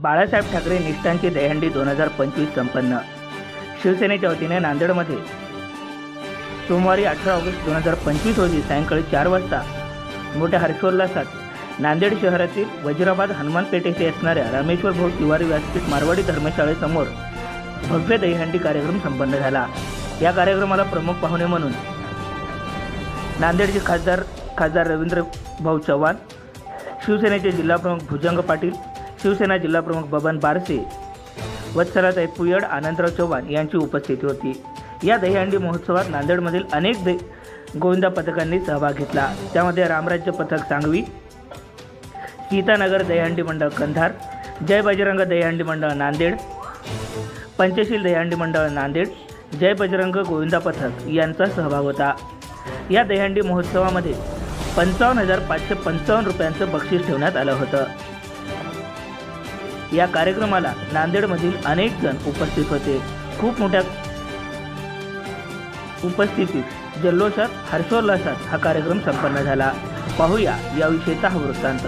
बाळासाहेब ठाकरे निष्ठांची दहीहंडी 2025 संपन्न। शिवसेनेच्या वतीने नांदेडमध्ये सोमवारी 18 ऑगस्ट 2025 रोजी सायंकाळी 4 वाजता मोठ्या हर्षोल्लासात नांदेड शहरातील वजीराबाद हनुमान पेठ येथे असणाऱ्या रामेश्वर भाऊ तिवारी व्यासपीठ मारवाडी धर्मशाळेसमोर भव्य दहीहंडी कार्यक्रम संपन्न झाला। या कार्यक्रमाला प्रमुख पाहुणे म्हणून नांदेडचे खासदार रवींद्र भाऊ चव्हाण, शिवसेनेचे जिल्हाप्रमुख भुजंग पाटील, शिवसेना जिल्हाप्रमुख बबन बारसे, वत्सलाताई पुयड, आनंदराव चव्हाण यांची उपस्थिती होती। या दहीहंडी महोत्सवात नांदेडमधील अनेक गोविंदा पथकांनी सहभाग घेतला। त्यामध्ये रामराज्य पथक सांगवी, सीतानगर दहीहंडी मंडळ कंधार, जय बजरंग दहीहंडी मंडळ नांदेड, पंचशील दहीहंडी मंडळ नांदेड, जय बजरंग गोविंदा पथक यांचा सहभाग होता। या दहीहंडी महोत्सवामध्ये 55,555 रुपयांचं बक्षीस ठेवण्यात आलं होतं। या कार्यक्रमाला नांदेडमधील अनेक जण उपस्थित होते। खूप मोठ्या उपस्थितीत जल्लोषात हर्षोल्लासात हा कार्यक्रम संपन्न झाला। पाहूया याविषयीचा हा वृत्तांत।